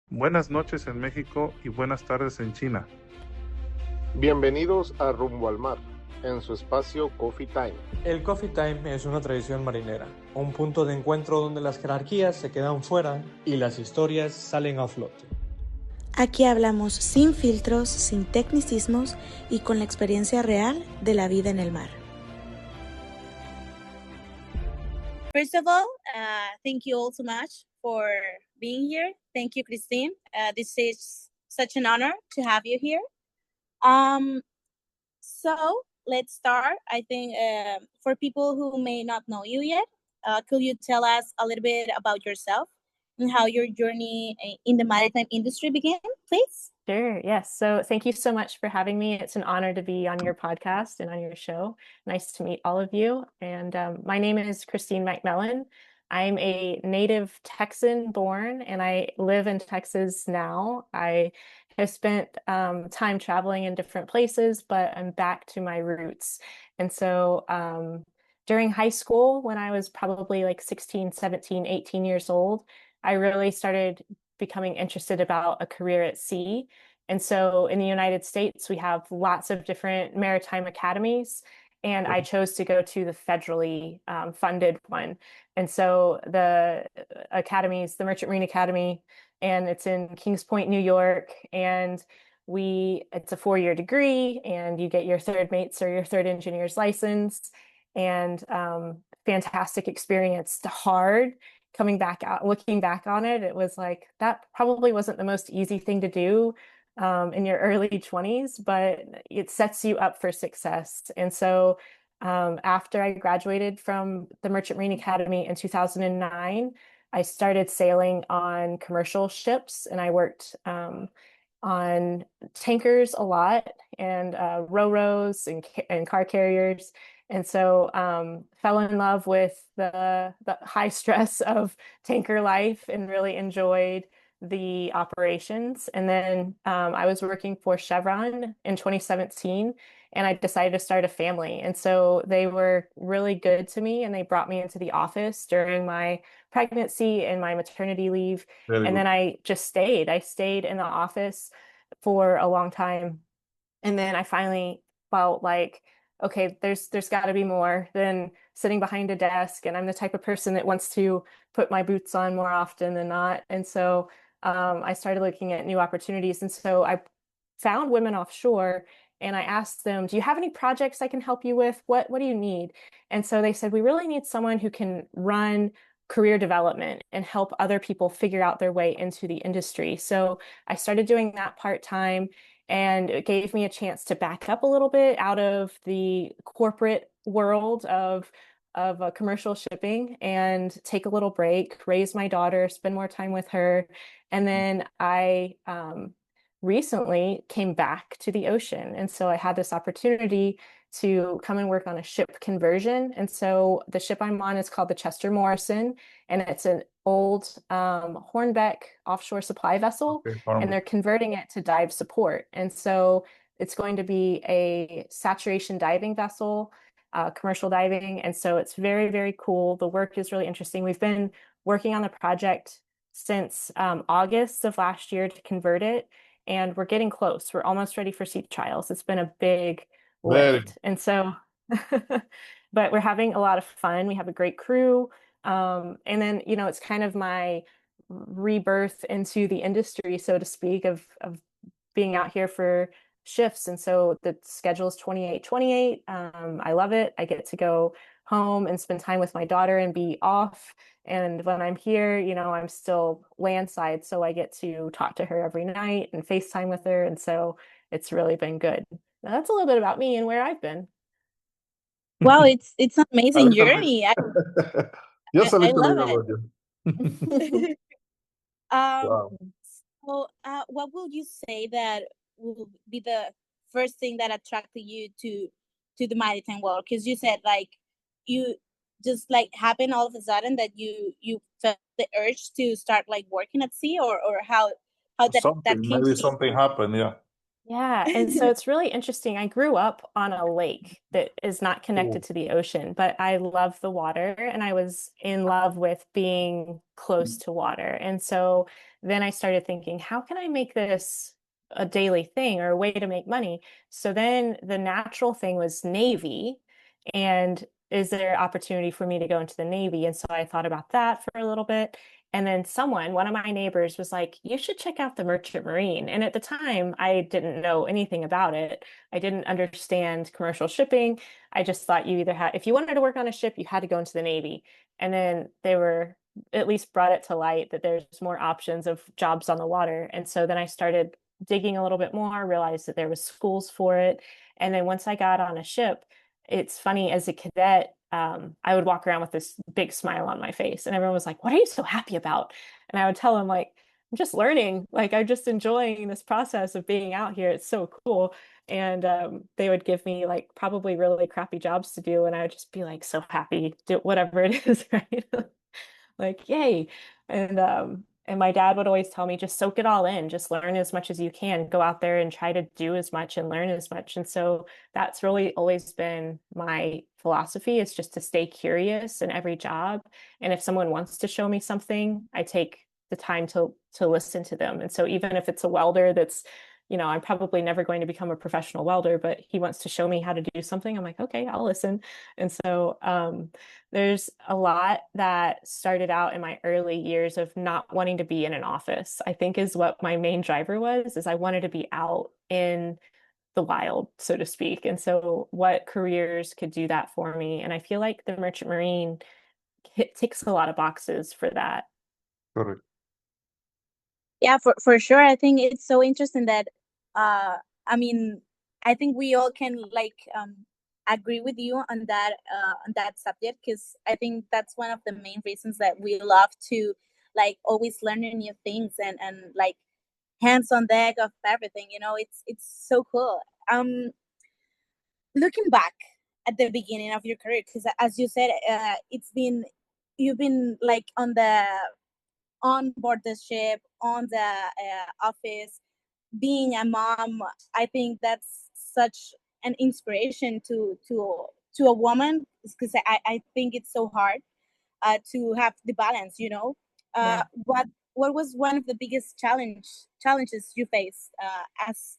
Buenas noches en México y buenas tardes en China. Bienvenidos a Rumbo al Mar, en su espacio Coffee Time. El Coffee Time es una tradición marinera, un punto de encuentro donde las jerarquías se quedan fuera y las historias salen a flote. Aquí hablamos sin filtros, sin tecnicismos y con la experiencia real de la vida en el mar. First of all, thank you all so much for being here. Thank you, Christine. This is such an honor to have you here. So let's start. I think for people who may not know you yet, could you tell us a little bit about yourself and how your journey in the maritime industry began, please? Sure. Yes. So thank you so much for having me. It's an honor to be on your podcast and on your show. Nice to meet all of you. And my name is Christine Macmilan. I'm a native Texan born, and I live in Texas now. I have spent time traveling in different places, but I'm back to my roots. And so during high school, when I was probably like 16, 17, 18 years old, I really started becoming interested about a career at sea. And so in the United States, we have lots of different maritime academies, and I chose to go to the federally funded one. And so the academies, the Merchant Marine Academy, and it's in Kings Point, New York. And it's a 4-year degree, and you get your third mates or your third engineer's license, and fantastic experience. Hard. Coming back out, looking back on it, it was like that probably wasn't the most easy thing to do in your early 20s, but it sets you up for success. And so after I graduated from the Merchant Marine Academy in 2009, I started sailing on commercial ships, and I worked on tankers a lot, and ro-ros and car carriers. And so fell in love with the high stress of tanker life and really enjoyed the operations. And then I was working for Chevron in 2017, and I decided to start a family. And so they were really good to me, and they brought me into the office during my pregnancy and my maternity leave. Very And good. then I just stayed. I stayed in the office for a long time. And then I finally felt like, okay, there's got to be more than sitting behind a desk. And I'm the type of person that wants to put my boots on more often than not. And so I started looking at new opportunities. And so I found Women Offshore, and I asked them, do you have any projects I can help you with? What do you need? And so they said, we really need someone who can run career development and help other people figure out their way into the industry. So I started doing that part-time, and it gave me a chance to back up a little bit out of the corporate world of commercial shipping and take a little break, raise my daughter, spend more time with her. And then I recently came back to the ocean. And so I had this opportunity to come and work on a ship conversion. And so the ship I'm on is called the Chester Morrison, and it's an old Hornbeck offshore supply vessel, Okay, and they're converting it to dive support. And so it's going to be a saturation diving vessel, commercial diving. And so it's very, very cool. The work is really interesting. We've been working on the project since August of last year to convert it, and we're getting close. We're almost ready for sea trials. It's been a big Very lift. And so, but we're having a lot of fun. We have a great crew. And then, it's kind of my rebirth into the industry, so to speak, of being out here for shifts. And so the schedule is 28-28. I love it. I get to go home and spend time with my daughter and be off. And when I'm here, I'm still landside, so I get to talk to her every night and FaceTime with her. And so it's really been good. Now, that's a little bit about me and where I've been. Wow, it's an amazing Ahorita journey. Yo I solito love digo it. yo. Wow. So what would you say that will be the first thing that attracted you to the maritime world? Because you said like you just like happened all of a sudden that you felt the urge to start like working at sea, or how that Something, came maybe to you. something happened, yeah. Yeah, and so it's really interesting. I grew up on a lake that is not connected Cool. to the ocean, but I love the water and I was in love with being close to water. And so then I started thinking, how can I make this a daily thing or a way to make money? So then the natural thing was Navy. And is there opportunity for me to go into the Navy? And so I thought about that for a little bit. And then one of my neighbors was like, you should check out the Merchant Marine. And at the time, I didn't know anything about it. I didn't understand commercial shipping. I just thought you either had, if you wanted to work on a ship, you had to go into the Navy. And then they were at least brought it to light that there's more options of jobs on the water. And so then I started digging a little bit more, realized that there was schools for it. And then once I got on a ship, it's funny, as a cadet, I would walk around with this big smile on my face, and everyone was like, "What are you so happy about?" And I would tell them, like, "I'm just learning. Like, I'm just enjoying this process of being out here. It's so cool." And they would give me like probably really crappy jobs to do, and I would just be like so happy, do whatever it is, right? Like, yay. And my dad would always tell me, just soak it all in, just learn as much as you can, go out there and try to do as much and learn as much. And so that's really always been my philosophy, is just to stay curious in every job. And if someone wants to show me something, I take the time to listen to them. And so even if it's a welder that's, I'm probably never going to become a professional welder, but he wants to show me how to do something, I'm like, okay, I'll listen. And so there's a lot that started out in my early years of not wanting to be in an office, I think, is what my main driver was, is I wanted to be out in the wild, so to speak. And so what careers could do that for me? And I feel like the Merchant Marine ticks a lot of boxes for that. Correct. Yeah, for sure. I think it's so interesting that I mean, I think we all can like agree with you on that subject, because I think that's one of the main reasons that we love to like always learning new things and like hands on deck of everything. It's so cool. Looking back at the beginning of your career, because as you said, you've been like on board the ship, on the office, being a mom. I think that's such an inspiration to a woman, because I think it's so hard to have the balance. Yeah. What was one of the biggest challenges you faced as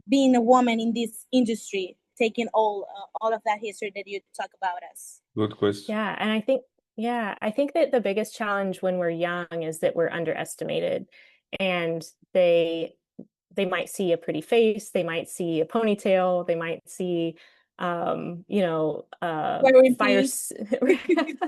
being a woman in this industry, taking all of that history that you talk about us? Good question. Yeah, and I think that the biggest challenge when we're young is that we're underestimated, and they might see a pretty face, they might see a ponytail, they might see Wearing fire pink.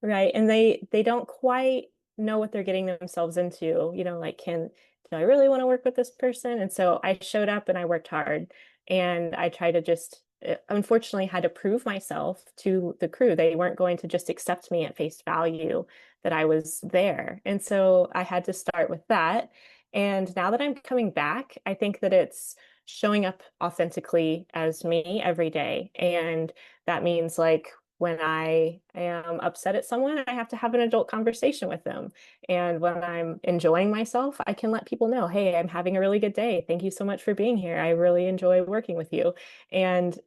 right, and they don't quite know what they're getting themselves into, like, do I really want to work with this person? And so I showed up and I worked hard, and I tried to just unfortunately had to prove myself to the crew. They weren't going to just accept me at face value that I was there. And so I had to start with that. And now that I'm coming back, I think that it's showing up authentically as me every day. And that means, like, when I am upset at someone, I have to have an adult conversation with them. And when I'm enjoying myself, I can let people know, hey, I'm having a really good day. Thank you so much for being here. I really enjoy working with you. And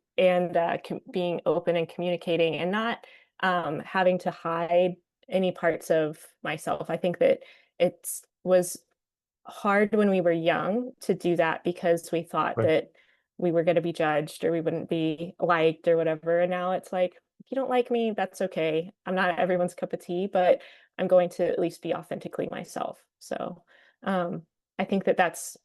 being open and communicating, and not having to hide any parts of myself. I think that it was hard when we were young to do that, because we thought Right. that we were going to be judged or we wouldn't be liked or whatever. And now it's like, if you don't like me, that's okay. I'm not everyone's cup of tea, but I'm going to at least be authentically myself. So I think that that's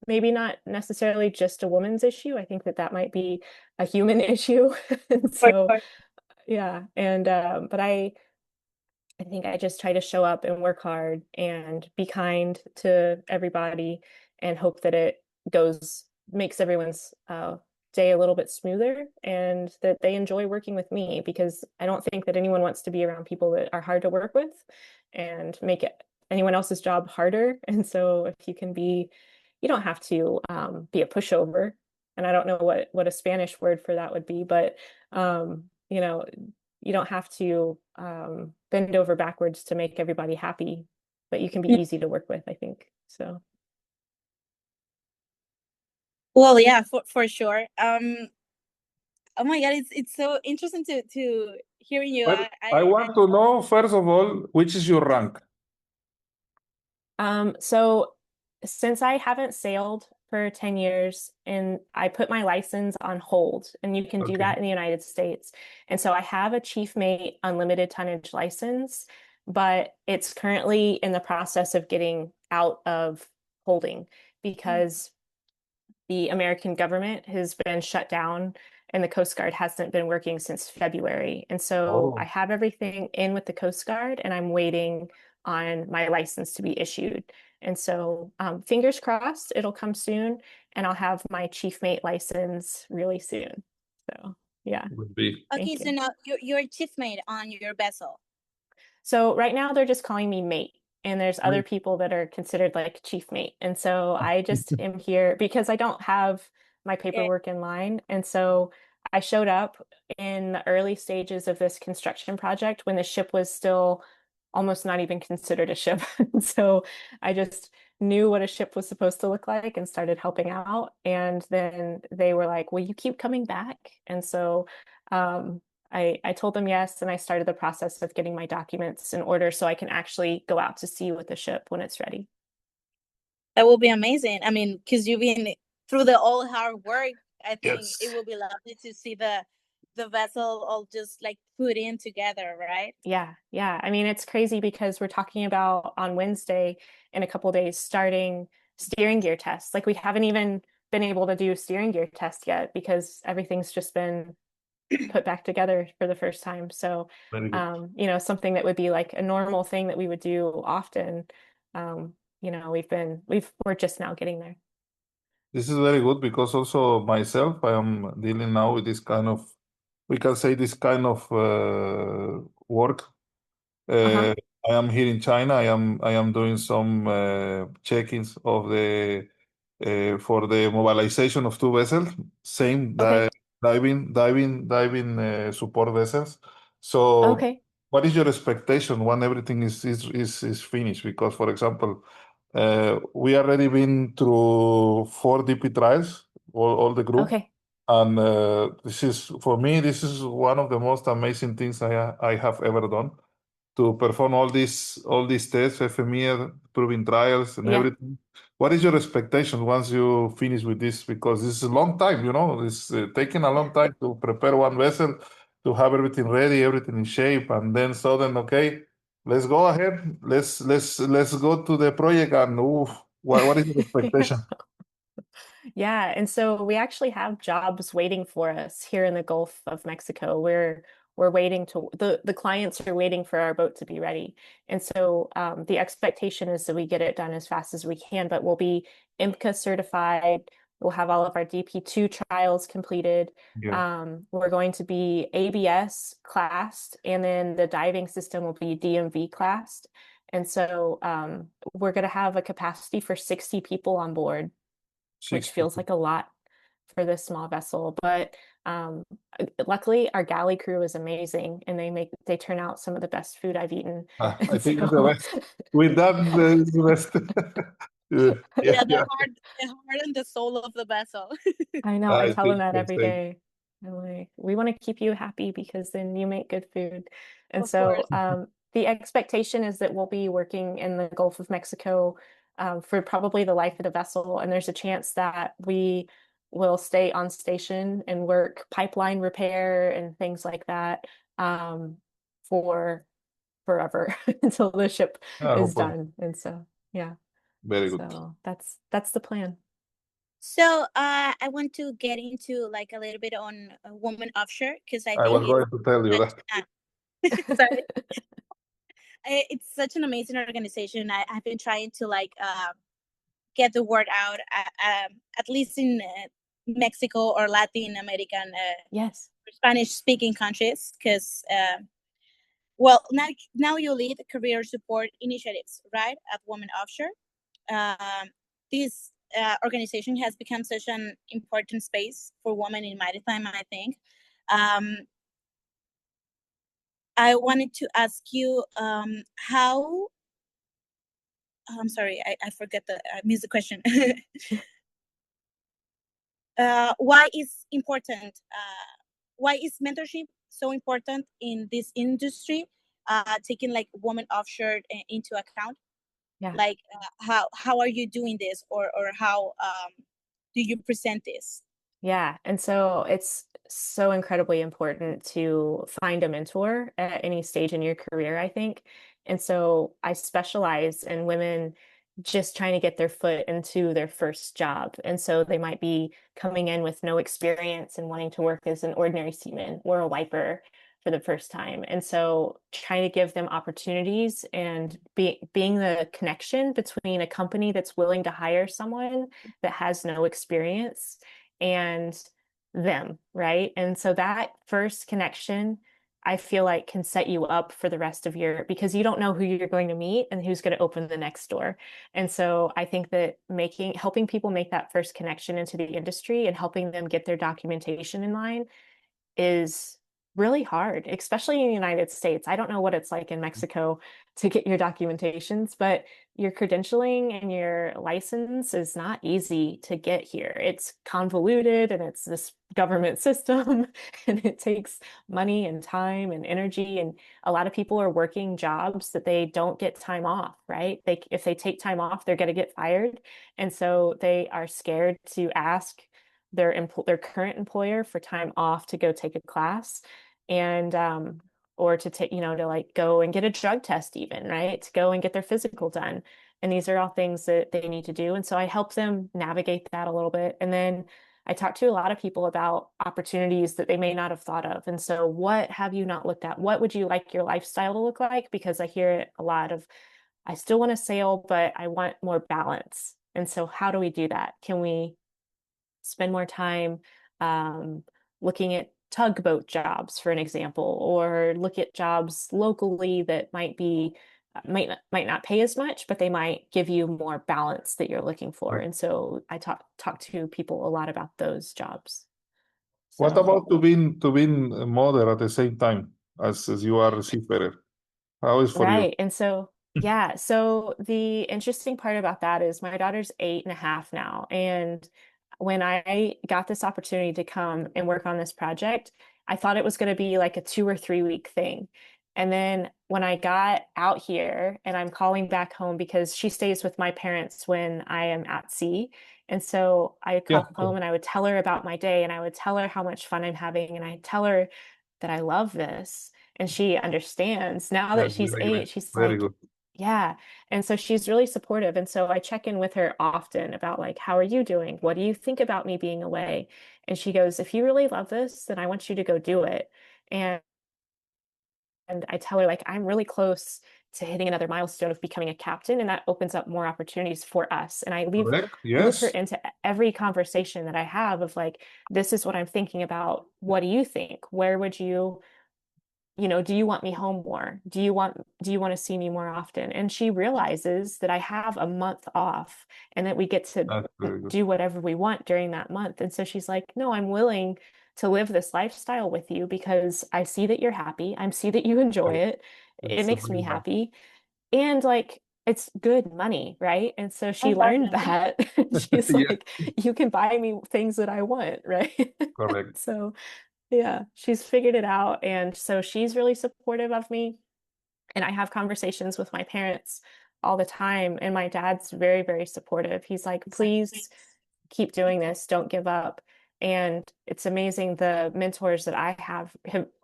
maybe not necessarily just a woman's issue. I think that that might be a human issue. And For so, sure. yeah. And, but I think I just try to show up and work hard and be kind to everybody, and hope that it makes everyone's day a little bit smoother, and that they enjoy working with me, because I don't think that anyone wants to be around people that are hard to work with and make anyone else's job harder. And so if you can you don't have to be a pushover. And I don't know what a Spanish word for that would be, but you know, you don't have to bend over backwards to make everybody happy, but you can be easy to work with, I think. So Well, yeah, for sure. Oh my God, it's so interesting to hearing you. Well, I want to know, first of all, which is your rank? So since I haven't sailed for 10 years and I put my license on hold, and you can do that in the United States. And so I have a chief mate unlimited tonnage license, but it's currently in the process of getting out of holding because the American government has been shut down and the Coast Guard hasn't been working since February. And so I have everything in with the Coast Guard and I'm waiting on my license to be issued. And so fingers crossed, it'll come soon and I'll have my chief mate license really soon. So yeah. Would be. Okay, so now you're a chief mate on your vessel. So right now they're just calling me mate. And there's other people that are considered like chief mate. And so I just am here because I don't have my paperwork in line. And so I showed up in the early stages of this construction project when the ship was still almost not even considered a ship. So I just knew what a ship was supposed to look like and started helping out. And then they were like, will you keep coming back? And so I told them yes, and I started the process of getting my documents in order so I can actually go out to sea with the ship when it's ready. That will be amazing. I mean, because you've been through the all hard work, I think it will be lovely to see the vessel all just like put in together, right? Yeah. I mean, it's crazy because we're talking about on Wednesday in a couple of days starting steering gear tests. Like we haven't even been able to do steering gear tests yet because everything's just been put back together for the first time. So, something that would be like a normal thing that we would do often, we're just now getting there. This is very good because also myself, I am dealing now with this kind of, we can say this kind of work. I am here in China. I am doing some check-ins of the for the mobilization of two vessels, same diving support vessels. So, what is your expectation when everything is finished? Because, for example, we already been through 4 DP trials, all the group. And this is, for me, this is one of the most amazing things I have ever done, to perform all these tests, FME, proving trials and everything. What is your expectation once you finish with this? Because this is a long time, it's taking a long time to prepare one vessel, to have everything ready, everything in shape, and then sudden, okay, let's go ahead, let's go to the project, and what is your expectation? Yeah, and so we actually have jobs waiting for us here in the Gulf of Mexico. We're waiting to the clients are waiting for our boat to be ready, and so the expectation is that we get it done as fast as we can. But we'll be IMCA certified. We'll have all of our DP2 trials completed. We're going to be ABS classed, and then the diving system will be DMV classed. And so we're going to have a capacity for 60 people on board, which feels like a lot for this small vessel. But luckily, our galley crew is amazing, and they turn out some of the best food I've eaten. I think it's the best. With that, it's the best. The heart and the soul of the vessel. I know. I tell them that every day. I'm like, we want to keep you happy because then you make good food. And so the expectation is that we'll be working in the Gulf of Mexico for probably the life of the vessel. And there's a chance that we will stay on station and work pipeline repair and things like that for forever until the ship is done. And so, yeah. Very good. So that's the plan. So I want to get into like a little bit on Women Offshore, because I think was going to tell you that. Sorry. It's such an amazing organization. I've been trying to like get the word out, at least in Mexico or Latin American, Spanish-speaking countries, because now you lead career support initiatives, right, at Women Offshore. This organization has become such an important space for women in maritime, I think. I wanted to ask you how. I'm sorry, I forget I missed the question. why is important? Why is mentorship so important in this industry? Taking like women offshore into account. Yeah. Like how are you doing this, or how do you present this? Yeah. And so it's so incredibly important to find a mentor at any stage in your career, I think. And so I specialize in women just trying to get their foot into their first job. And so they might be coming in with no experience and wanting to work as an ordinary seaman or a wiper for the first time. And so trying to give them opportunities and being the connection between a company that's willing to hire someone that has no experience and them, right? And so that first connection, I feel like, can set you up for the rest of your, because you don't know who you're going to meet and who's going to open the next door. And so I think that helping people make that first connection into the industry and helping them get their documentation in line is really hard, especially in the United States. I don't know what it's like in Mexico to get your documentations, but your credentialing and your license is not easy to get here. It's convoluted and it's this government system and it takes money and time and energy. And a lot of people are working jobs that they don't get time off, right? If they take time off, they're going to get fired. And so they are scared to ask their current employer for time off to go take a class, and or to take, to like go and get a drug test even, right? To go and get their physical done. And these are all things that they need to do. And so I help them navigate that a little bit. And then I talk to a lot of people about opportunities that they may not have thought of. And so what have you not looked at? What would you like your lifestyle to look like? Because I hear it a lot of, I still want to sail, but I want more balance. And so how do we do that? Can we spend more time looking at tugboat jobs, for an example, or look at jobs locally that might not pay as much, but they might give you more balance that you're looking for. And so I talk to people a lot about those jobs. What about to being a mother at the same time as you are a seafarer? How is for you? Right. And so, yeah. So the interesting part about that is my daughter's 8.5 now. And when I got this opportunity to come and work on this project, I thought it was going to be like a 2 or 3 week thing. And then when I got out here and I'm calling back home, because she stays with my parents when I am at sea. And so I would call home and I would tell her about my day and I would tell her how much fun I'm having. And I tell her that I love this. And she understands now that she's 8. She's Very like, good. yeah. And so she's really supportive. And so I check in with her often about like, how are you doing? What do you think about me being away? And she goes, if you really love this, then I want you to go do it. And I tell her, like, I'm really close to hitting another milestone of becoming a captain, and that opens up more opportunities for us. And I loop her into every conversation that I have of like, this is what I'm thinking about. What do you think? Where would you, do you want me home more? Do you want to see me more often? And she realizes that I have a month off and that we get to do whatever we want during that month. And so she's like, no, I'm willing to live this lifestyle with you because I see that you're happy. I see that you enjoy it. It makes me happy. And like, it's good money, right? And so she learned that. She's like, you can buy me things that I want, right? Correct. So yeah, she's figured it out. And so she's really supportive of me. And I have conversations with my parents all the time. And my dad's very, very supportive. He's like, please keep doing this. Don't give up. And it's amazing the mentors that I have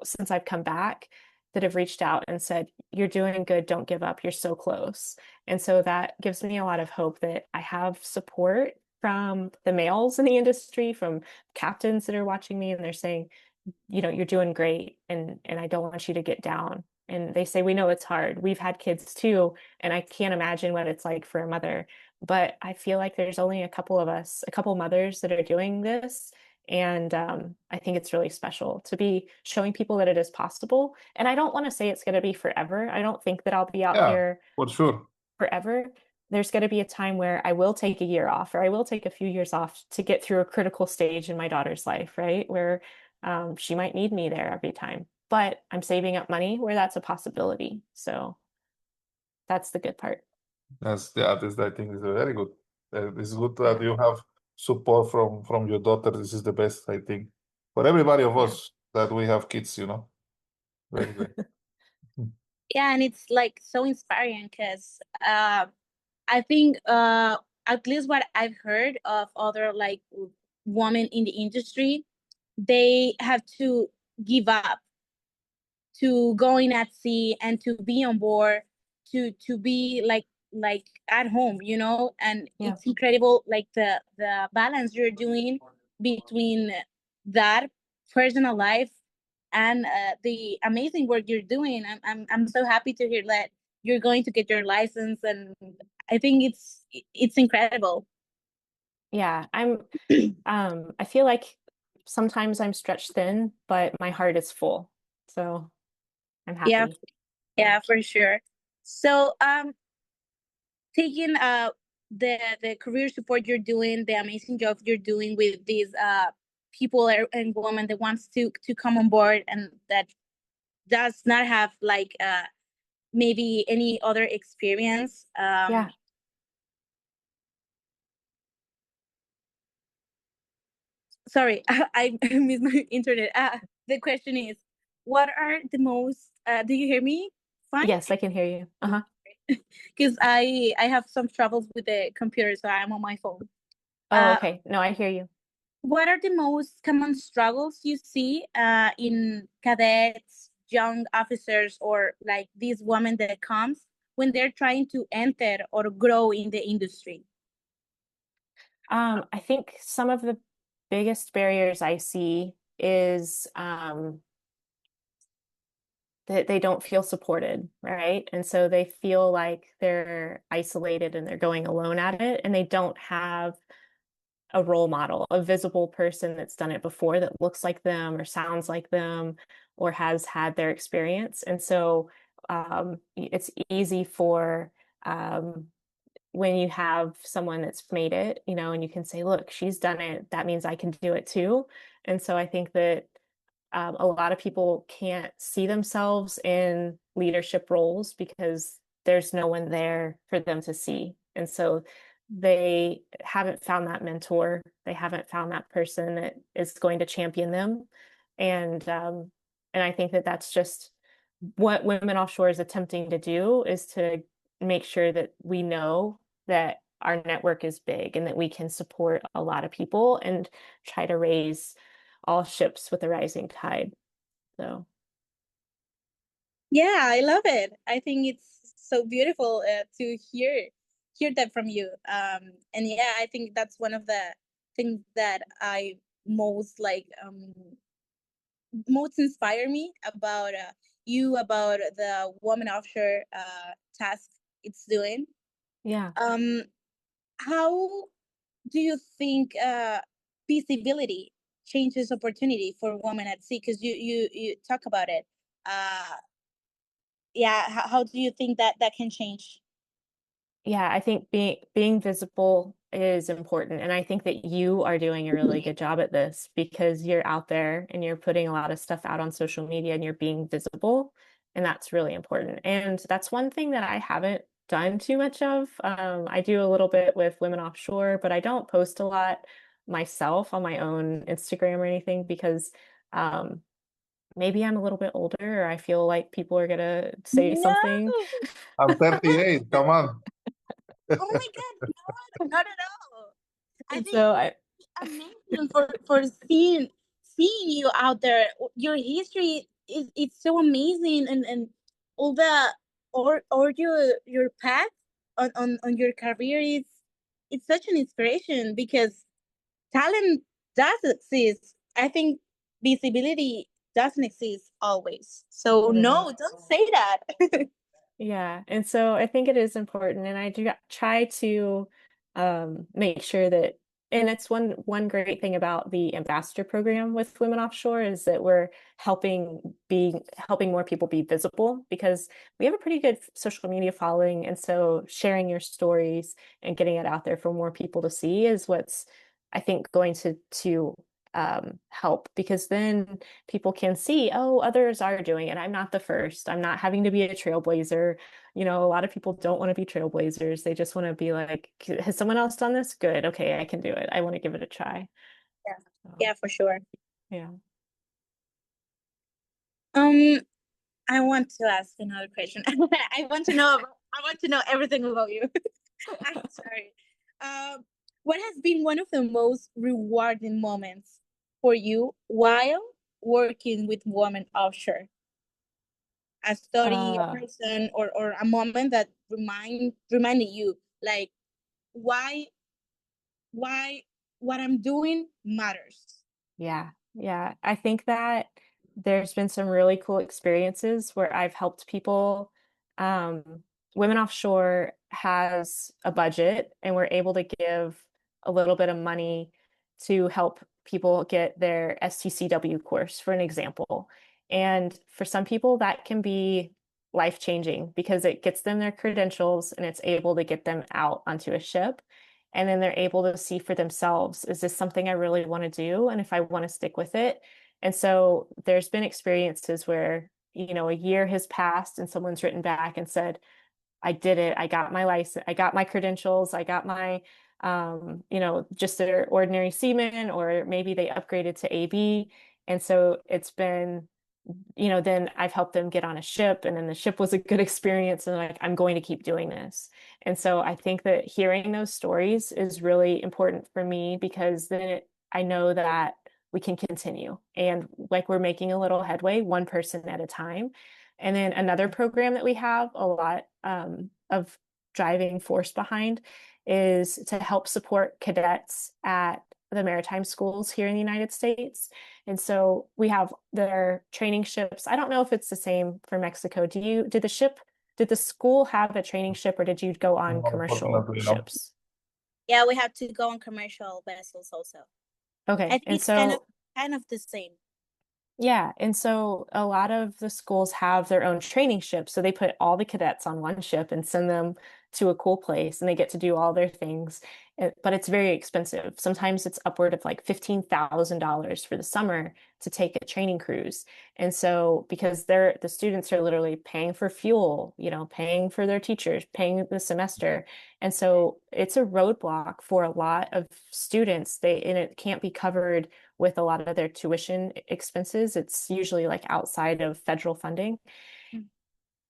since I've come back that have reached out and said, you're doing good. Don't give up. You're so close. And so that gives me a lot of hope that I have support from the males in the industry, from captains that are watching me, and they're saying, you're doing great, and I don't want you to get down. And they say, we know it's hard. We've had kids too, and I can't imagine what it's like for a mother. But I feel like there's only a couple mothers that are doing this. And I think it's really special to be showing people that it is possible. And I don't want to say it's going to be forever. I don't think that I'll be out here for sure forever. There's going to be a time where I will take a year off, or I will take a few years off to get through a critical stage in my daughter's life, right? Where she might need me there every time, but I'm saving up money where that's a possibility. So that's the good part. I think is very good. It's good that you have support from your daughter, this is the best, I think, for everybody of Yeah. us that we have kids, Very great. Yeah, and it's like so inspiring because I think at least what I've heard of other like women in the industry, they have to give up to going at sea and to be on board, to be like at home, and Yeah. it's incredible like the balance you're doing between that personal life and the amazing work you're doing. I'm so happy to hear that you're going to get your license, and I think it's incredible. Yeah, I feel like sometimes I'm stretched thin, but my heart is full. So I'm Yeah, happy. yeah, for sure. So taking the career support you're doing, the amazing job you're doing with these people and women that wants to come on board and that does not have like maybe any other experience. Yeah. Sorry, I missed my internet. The question is, what are the most? Do you hear me? Fine. Yes, I can hear you. Uh-huh. Because I have some troubles with the computer, so I'm on my phone. Oh, okay. No, I hear you. What are the most common struggles you see in cadets, young officers, or like these women that comes when they're trying to enter or grow in the industry? I think some of the biggest barriers I see is that they don't feel supported, right? And so they feel like they're isolated and they're going alone at it, and they don't have a role model, a visible person that's done it before that looks like them or sounds like them or has had their experience. And so it's easy for when you have someone that's made it, and you can say, look, she's done it. That means I can do it too. And so I think that a lot of people can't see themselves in leadership roles because there's no one there for them to see. And so they haven't found that mentor. They haven't found that person that is going to champion them. And I think that that's just what Women Offshore is attempting to do, is to make sure that we know that our network is big and that we can support a lot of people and try to raise all ships with a rising tide. So Yeah, I love it. I think it's so beautiful to hear that from you. And yeah, I think that's one of the things that I most like most inspire me about you, about the Woman Offshore task it's doing. yeah. How do you think visibility changes opportunity for women at sea? Because you talk about it. Uh, yeah, how do you think that can change? Yeah, I think being visible is important. And I think that you are doing a really good job at this because you're out there and you're putting a lot of stuff out on social media and you're being visible. And that's really important. And that's one thing that I haven't done too much of. I do a little bit with Women Offshore, but I don't post a lot myself on my own Instagram or anything because maybe I'm a little bit older or I feel like people are gonna say No, something. I'm 38, come on. oh my god, no, not at all. I think So I amazing for seeing you out there. Your history is it's so amazing, and all the or your path on your career is it's such an inspiration because talent does exist. I think visibility doesn't exist always. So right. no, don't say that. Yeah, and so I think it is important, and I do try to make sure that, and it's one great thing about the ambassador program with Women Offshore is that we're helping more people be visible because we have a pretty good social media following, and so sharing your stories and getting it out there for more people to see is what's I think going to help, because then people can see, oh, others are doing it. I'm not the first. I'm not having to be a trailblazer. You know, a lot of people don't want to be trailblazers. They just want to be like, has someone else done this? Good. Okay, I can do it. I want to give it a try. Yeah, So, yeah, for sure. yeah. I want to ask another question. I want to know everything about you. I'm sorry. What has been one of the most rewarding moments for you while working with Women Offshore? A story, a person, or a moment that reminded you, like, why what I'm doing matters. Yeah. Yeah. I think that there's been some really cool experiences where I've helped people. Um, Women Offshore has a budget, and we're able to give a little bit of money to help people get their STCW course, for an example. And for some people, that can be life-changing because it gets them their credentials and it's able to get them out onto a ship. And then they're able to see for themselves, is this something I really want to do? And if I want to stick with it. And so there's been experiences where, you know, a year has passed and someone's written back and said, I did it. I got my license. I got my credentials. I got my, you know, just their ordinary seaman, or maybe they upgraded to AB. And so it's been, you know, then I've helped them get on a ship, and then the ship was a good experience, and like, I'm going to keep doing this. And so I think that hearing those stories is really important for me, because then I know that we can continue, and like, we're making a little headway, one person at a time. And then another program that we have a lot of driving force behind is to help support cadets at the maritime schools here in the United States. And so we have their training ships. I don't know if it's the same for Mexico. Did the school have a training ship, or did you go on commercial Unfortunately, no. ships? Yeah, we have to go on commercial vessels also. I Okay. think And it's so kind of the same. yeah, and so a lot of the schools have their own training ships. So they put all the cadets on one ship and send them to a cool place, and they get to do all their things. But it's very expensive. Sometimes it's upward of like $15,000 for the summer to take a training cruise. And so because the students are literally paying for fuel, you know, paying for their teachers, paying the semester. And so it's a roadblock for a lot of students. And it can't be covered with a lot of their tuition expenses. It's usually like outside of federal funding.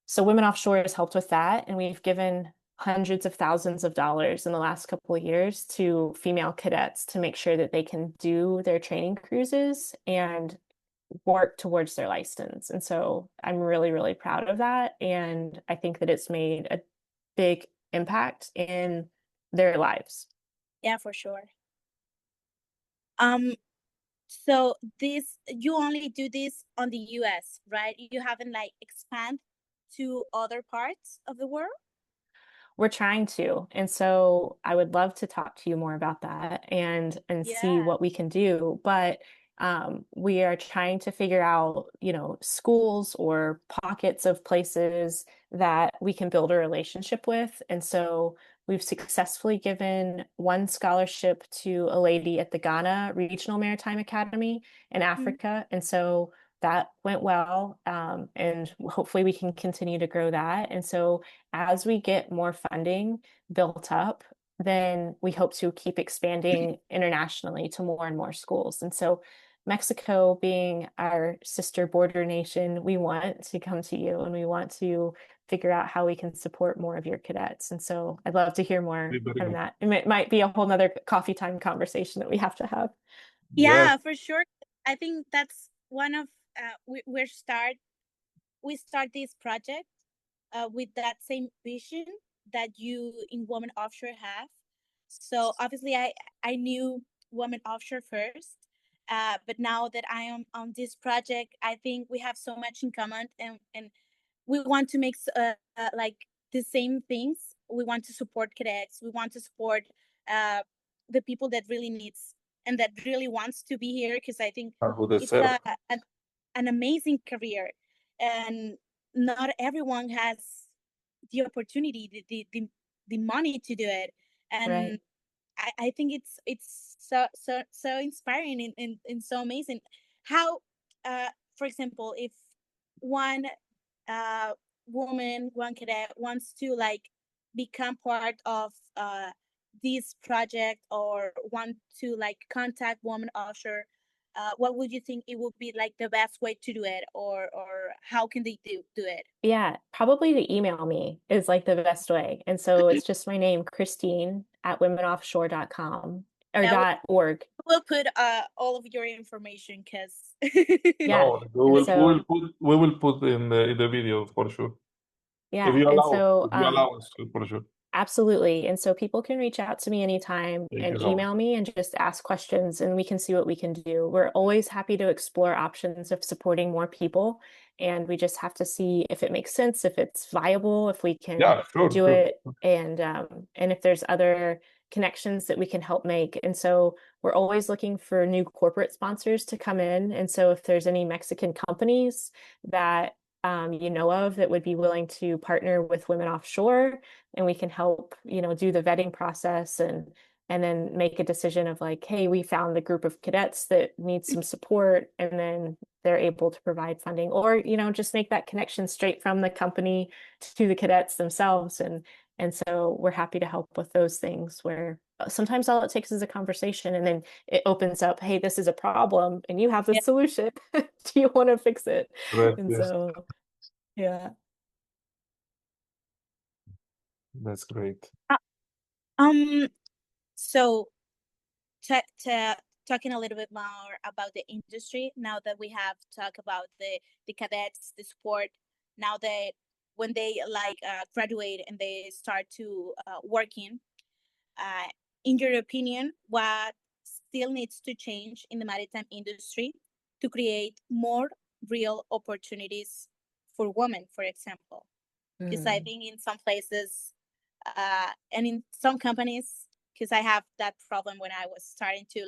So Women Offshore has helped with that, and we've given hundreds of thousands of dollars in the last couple of years to female cadets to make sure that they can do their training cruises and work towards their license. And so I'm really, really proud of that. And I think that it's made a big impact in their lives. Yeah, for sure. So you only do this on the US, right? You haven't like expand to other parts of the world? We're trying to. And so I would love to talk to you more about that and see what we can do. But we are trying to figure out, you know, schools or pockets of places that we can build a relationship with. And so we've successfully given one scholarship to a lady at the Ghana Regional Maritime Academy in Africa. And so that went well. And hopefully we can continue to grow that. And so as we get more funding built up, then we hope to keep expanding internationally to more and more schools. And so Mexico being our sister border nation, we want to come to you, and we want to figure out how we can support more of your cadets. And so I'd love to hear more from that. It might be a whole nother coffee time conversation that we have to have. Yeah, for sure. I think that's one of we start this project with that same vision that you in Women Offshore have. So obviously I knew Women Offshore first, but now that I am on this project, I think we have so much in common, and we want to make like the same things. We want to support cadets. We want to support the people that really needs and that really wants to be here, because I think it's an amazing career, and not everyone has the opportunity, the money to do it. And I think it's so inspiring and so amazing. How, for example, if one woman, one cadet wants to like become part of this project or want to like contact Women Offshore, what would you think it would be like the best way to do it, or how can they do it? Yeah, probably to email me is like the best way. And so it's just my name, Christine at womenoffshore.com or Yeah, .org. we'll put all of your information because Yeah. No, we will put in the video for sure. Yeah. If You allow us to, for sure. Absolutely. And so people can reach out to me anytime and email me and just ask questions, and we can see what we can do. We're always happy to explore options of supporting more people. And we just have to see if it makes sense, if it's viable, if we can do it, and if there's other connections that we can help make. And so we're always looking for new corporate sponsors to come in. And so if there's any Mexican companies that you know of that would be willing to partner with Women Offshore, and we can help, do the vetting process and then make a decision of like, hey, we found the group of cadets that needs some support, and then they're able to provide funding, or just make that connection straight from the company to the cadets themselves. And so we're happy to help with those things, where sometimes all it takes is a conversation, and then it opens up, hey, this is a problem and you have the solution. Do you want to fix it? Correct, And yes. so, yeah. That's great. So talking a little bit more about the industry, now that we have talked about the cadets, the sport, now that when they graduate and they start to working, in your opinion, what still needs to change in the maritime industry to create more real opportunities for women, for example? Because I think in some places and in some companies, because I have that problem when I was starting to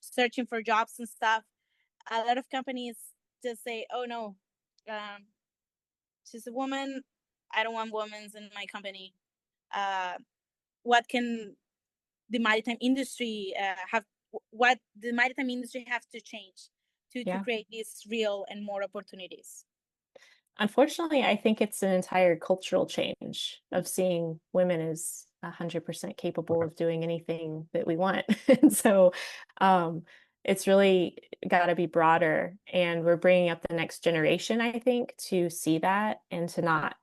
searching for jobs and stuff, a lot of companies just say, oh no, she's a woman, I don't want women in my company. What can the maritime industry what the maritime industry have to change to create these real and more opportunities? Unfortunately, I think it's an entire cultural change of seeing women as 100% capable of doing anything that we want. And so it's really got to be broader. And we're bringing up the next generation, I think, to see that and to not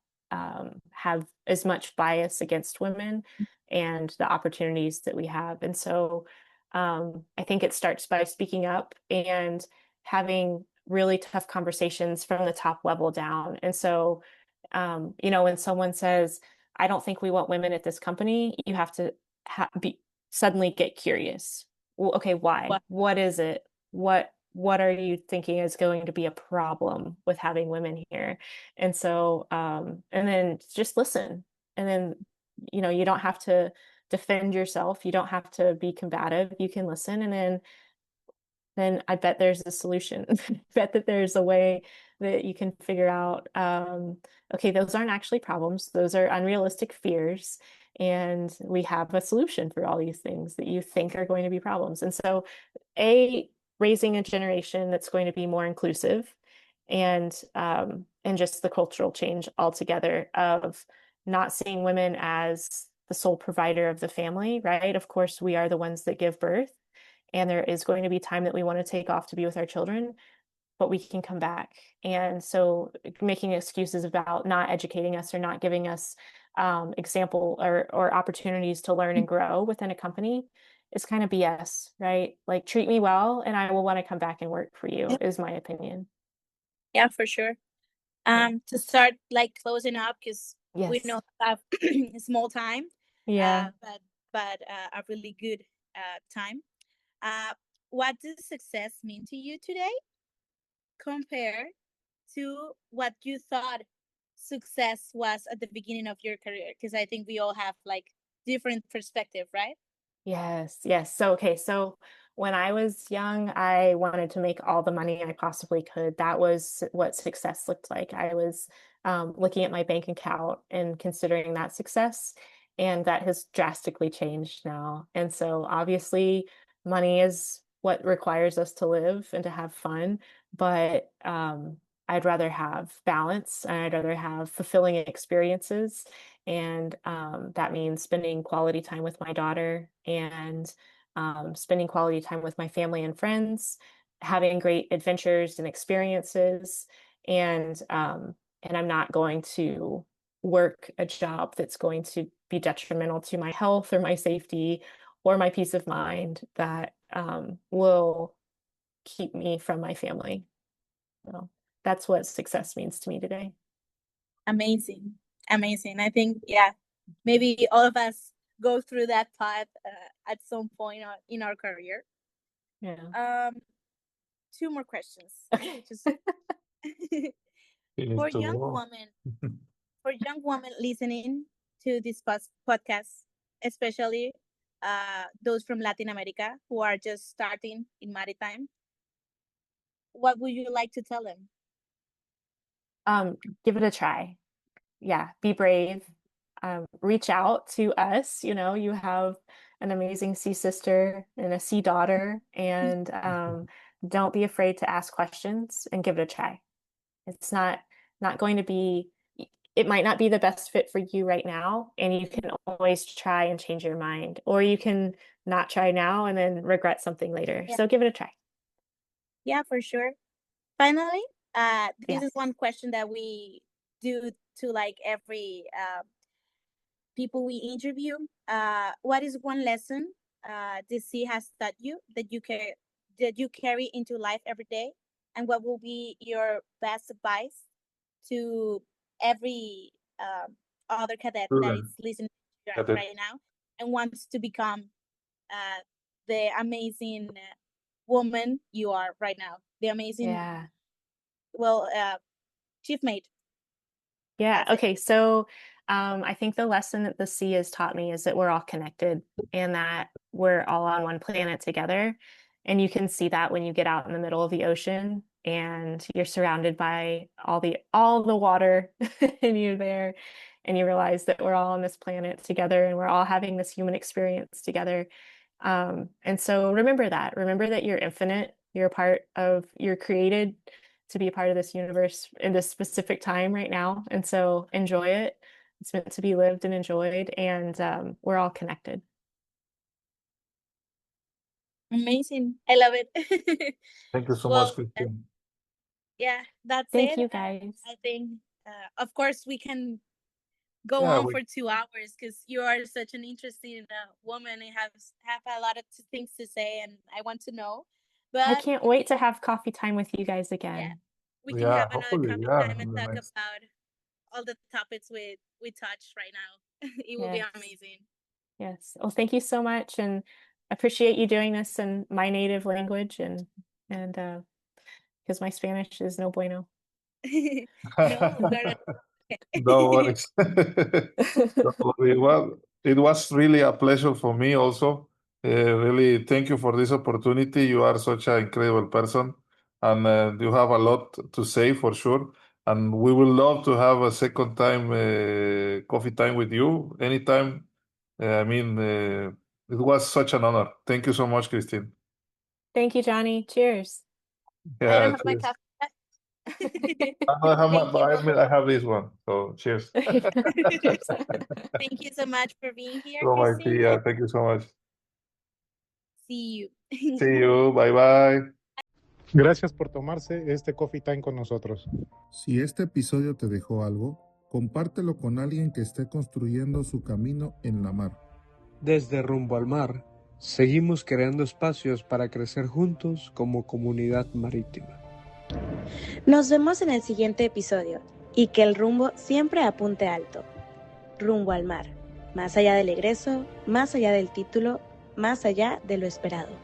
have as much bias against women and the opportunities that we have. And so I think it starts by speaking up and having really tough conversations from the top level down. And so, when someone says, I don't think we want women at this company, you have to suddenly get curious. Well, okay, why? What is it? What are you thinking is going to be a problem with having women here? And so, and then just listen. And then, you don't have to defend yourself. You don't have to be combative. You can listen, and then I bet there's a solution. I bet that there's a way that you can figure out, okay, those aren't actually problems. Those are unrealistic fears. And we have a solution for all these things that you think are going to be problems. And so raising a generation that's going to be more inclusive, and just the cultural change altogether of not seeing women as the sole provider of the family, right? Of course, we are the ones that give birth. And there is going to be time that we want to take off to be with our children, but we can come back. And so making excuses about not educating us or not giving us example or opportunities to learn and grow within a company is kind of BS, right? Like, treat me well and I will want to come back and work for you, is my opinion. Yeah, for sure. To start closing up, because we know have small time, but a really good time. What does success mean to you today compared to what you thought success was at the beginning of your career? Because I think we all have different perspective, right? Yes. So when I was young, I wanted to make all the money I possibly could. That was what success looked like. I was looking at my bank account and considering that success. And that has drastically changed now. And so obviously money is what requires us to live and to have fun. But I'd rather have balance, and I'd rather have fulfilling experiences. And that means spending quality time with my daughter, and spending quality time with my family and friends, having great adventures and experiences. And I'm not going to work a job that's going to be detrimental to my health or my safety or my peace of mind, that will keep me from my family. So that's what success means to me today. Amazing. I think, yeah, maybe all of us go through that path at some point in our career. Yeah. 2 more questions. Okay. Just for young women listening to this podcast, especially those from Latin America who are just starting in maritime, what would you like to tell them? Give it a try. Yeah, be brave. Reach out to us. You know, you have an amazing sea sister and a sea daughter, and don't be afraid to ask questions and give it a try. It's not going to be, it might not be the best fit for you right now, and you can always try and change your mind, or you can not try now and then regret something later. Yeah. So give it a try. Yeah, for sure. Finally, this is one question that we do to like every people we interview. What is one lesson the sea has taught you that you carry into life every day, and what will be your best advice to every other cadet that is listening to you right now and wants to become the amazing woman you are right now, the amazing chief mate? Yeah. Okay. So I think the lesson that the sea has taught me is that we're all connected, and that we're all on one planet together. And you can see that when you get out in the middle of the ocean and you're surrounded by all the water and you're there and you realize that we're all on this planet together and we're all having this human experience together. And so remember that you're infinite, you're created to be a part of this universe in this specific time right now. And so enjoy it. It's meant to be lived and enjoyed, and we're all connected. Amazing. I love it. Thank you so much, Christine. Yeah, that's Thank it. you, guys. I think, of course, we can go on for 2 hours because you are such an interesting woman and have a lot of things to say, and I want to know. But I can't wait to have coffee time with you guys again. Yeah, we can have another coffee time and talk about all the topics we touched right now. It will be amazing. Yes. Well, thank you so much, and appreciate you doing this in my native language, and because my Spanish is no bueno. No worries. Well, it was really a pleasure for me also. Really, thank you for this opportunity. You are such an incredible person, and you have a lot to say for sure. And we will love to have a second time coffee time with you anytime. It was such an honor. Thank you so much, Christine. Thank you, Johnny. Cheers. I don't have my coffee. I have this one. So cheers. Thank you so much for being here, Christine. Yeah, thank you so much. See you. See you. Bye bye. Gracias por tomarse este coffee time con nosotros. Si este episodio te dejó algo, compártelo con alguien que esté construyendo su camino en la mar. Desde Rumbo al Mar, seguimos creando espacios para crecer juntos como comunidad marítima. Nos vemos en el siguiente episodio, y que el rumbo siempre apunte alto. Rumbo al mar, más allá del egreso, más allá del título, más allá de lo esperado.